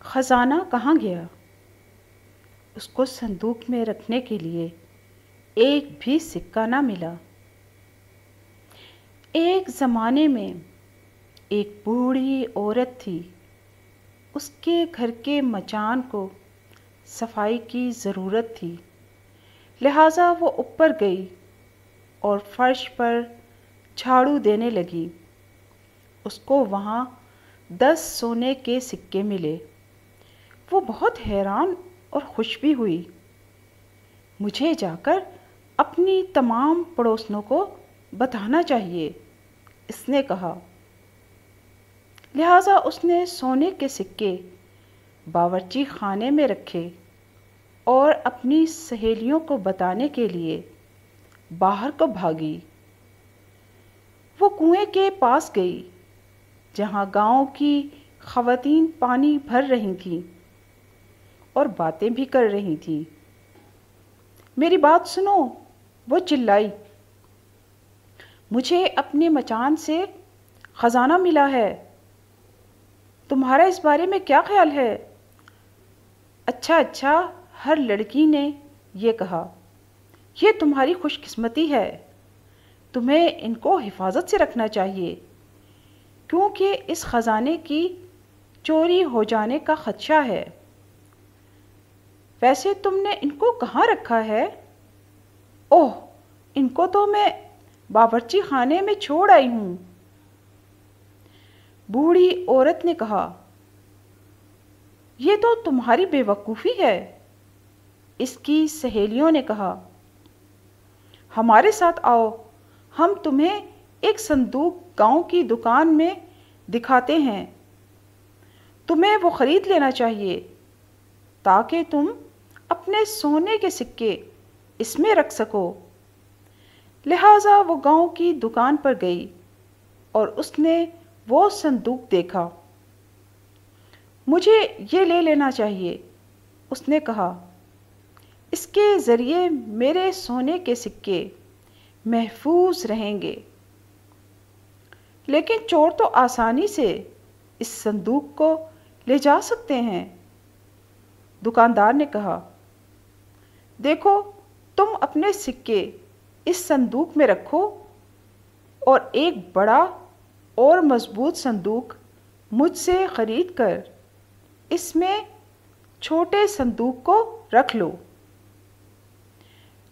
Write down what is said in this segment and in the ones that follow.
خزانہ کہاں گیا؟ اس کو صندوق میں رکھنے کے لیے ایک بھی سکہ نہ ملا۔ ایک زمانے میں ایک بوڑھی عورت تھی۔ اس کے گھر کے مچان کو صفائی کی ضرورت تھی، لہٰذا وہ اوپر گئی اور فرش پر جھاڑو دینے لگی۔ اس کو وہاں 10 سونے کے سکے ملے۔ وہ بہت حیران اور خوش بھی ہوئی۔ مجھے جا کر اپنی تمام پڑوسنوں کو بتانا چاہیے، اس نے کہا۔ لہٰذا اس نے سونے کے سکے باورچی خانے میں رکھے اور اپنی سہیلیوں کو بتانے کے لیے باہر کو بھاگی۔ وہ کنویں کے پاس گئی جہاں گاؤں کی خواتین پانی بھر رہی تھیں اور باتیں بھی کر رہی تھیں۔ میری بات سنو، وہ چلائی۔ مجھے اپنے مچان سے خزانہ ملا ہے، تمہارا اس بارے میں کیا خیال ہے؟ اچھا، ہر لڑکی نے یہ کہا۔ یہ تمہاری خوش قسمتی ہے، تمہیں ان کو حفاظت سے رکھنا چاہیے، کیونکہ اس خزانے کی چوری ہو جانے کا خدشہ ہے۔ ویسے تم نے ان کو کہاں رکھا ہے؟ اوہ، ان کو تو میں باورچی خانے میں چھوڑ آئی ہوں۔ بوڑھی عورت نے کہا، یہ تو تمہاری بے وقوفی ہے۔ اس کی سہیلیوں نے کہا، ہمارے ساتھ آؤ، ہم تمہیں ایک صندوق گاؤں کی دکان میں دکھاتے ہیں، تمہیں وہ خرید لینا چاہیے تاکہ تم اپنے سونے کے سکے اس میں رکھ سکو۔ لہٰذا وہ گاؤں کی دکان پر گئی اور اس نے وہ صندوق دیکھا۔ مجھے یہ لے لینا چاہیے، اس نے کہا۔ اس کے ذریعے میرے سونے کے سکے محفوظ رہیں گے۔ لیکن چور تو آسانی سے اس صندوق کو لے جا سکتے ہیں، دکاندار نے کہا۔ دیکھو، تم اپنے سکے اس صندوق میں رکھو اور ایک بڑا اور مضبوط صندوق مجھ سے خرید کر اس میں چھوٹے صندوق کو رکھ لو۔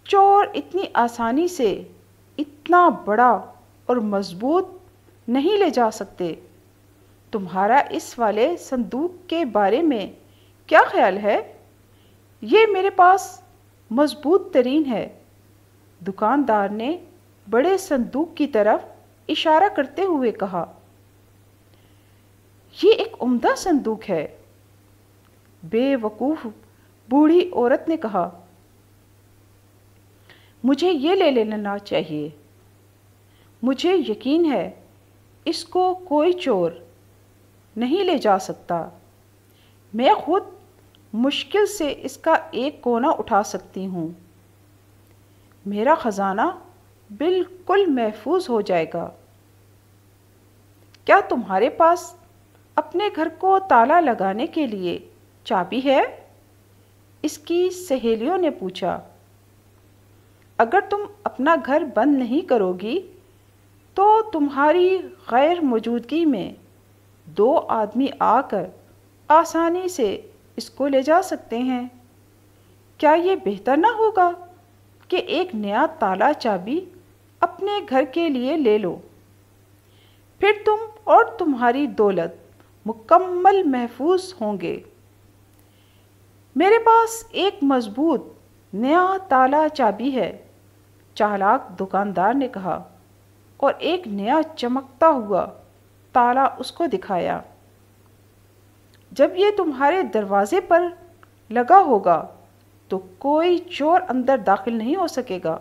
چور اتنی آسانی سے اتنا بڑا اور مضبوط نہیں لے جا سکتے۔ تمہارا اس والے صندوق کے بارے میں کیا خیال ہے؟ یہ میرے پاس مضبوط ترین ہے، دکاندار نے بڑے صندوق کی طرف اشارہ کرتے ہوئے کہا۔ یہ ایک عمدہ صندوق ہے، بے وقوف بوڑھی عورت نے کہا۔ مجھے یہ لے لینا چاہیے، مجھے یقین ہے اس کو کوئی چور نہیں لے جا سکتا، میں خود مشکل سے اس کا ایک کونا اٹھا سکتی ہوں، میرا خزانہ بالکل محفوظ ہو جائے گا۔ کیا تمہارے پاس اپنے گھر کو تالا لگانے کے لیے چابی ہے؟ اس کی سہیلیوں نے پوچھا۔ اگر تم اپنا گھر بند نہیں کرو گی تو تمہاری غیر موجودگی میں 2 آدمی آ کر آسانی سے اس کو لے جا سکتے ہیں۔ کیا یہ بہتر نہ ہوگا کہ ایک نیا تالا چابی اپنے گھر کے لیے لے لو؟ پھر تم اور تمہاری دولت مکمل محفوظ ہوں گے۔ میرے پاس ایک مضبوط نیا تالا چابی ہے، چالاک دکاندار نے کہا اور ایک نیا چمکتا ہوا تالا اس کو دکھایا۔ جب یہ تمہارے دروازے پر لگا ہوگا تو کوئی چور اندر داخل نہیں ہو سکے گا۔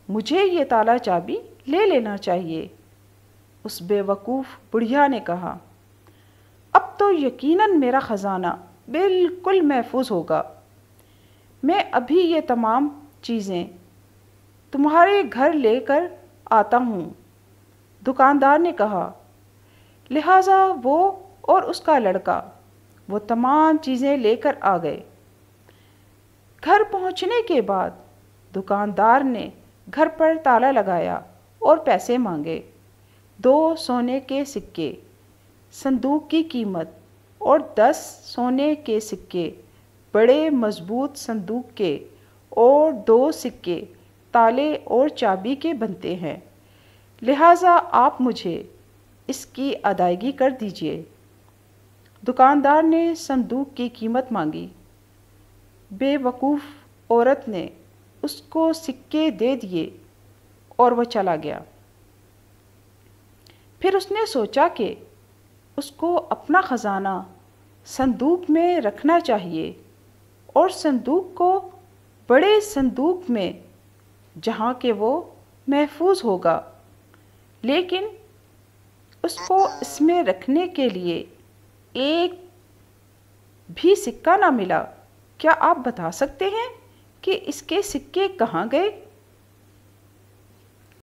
مجھے یہ تالا چابی لے لینا چاہیے، اس بے وقوف بڑھیا نے کہا۔ اب تو یقیناً میرا خزانہ بالکل محفوظ ہوگا۔ میں ابھی یہ تمام چیزیں تمہارے گھر لے کر آتا ہوں، دکاندار نے کہا۔ لہٰذا وہ اور اس کا لڑکا وہ تمام چیزیں لے کر آ گئے۔ گھر پہنچنے کے بعد دکاندار نے گھر پر تالا لگایا اور پیسے مانگے۔ 2 سونے کے سکے، صندوق کی قیمت اور 10 سونے کے سکے بڑے مضبوط صندوق کے اور 2 سکے تالے اور چابی کے بنتے ہیں، لہٰذا آپ مجھے اس کی ادائیگی کر دیجیے۔ دکاندار نے صندوق کی قیمت مانگی۔ بے وقوف عورت نے اس کو سکے دے دیے اور وہ چلا گیا۔ پھر اس نے سوچا کہ اس کو اپنا خزانہ صندوق میں رکھنا چاہیے اور صندوق کو بڑے صندوق میں جہاں کہ وہ محفوظ ہوگا، لیکن اس کو اس میں رکھنے کے لیے ایک بھی سکہ نہ ملا۔ کیا آپ بتا سکتے ہیں کہ اس کے سکے کہاں گئے؟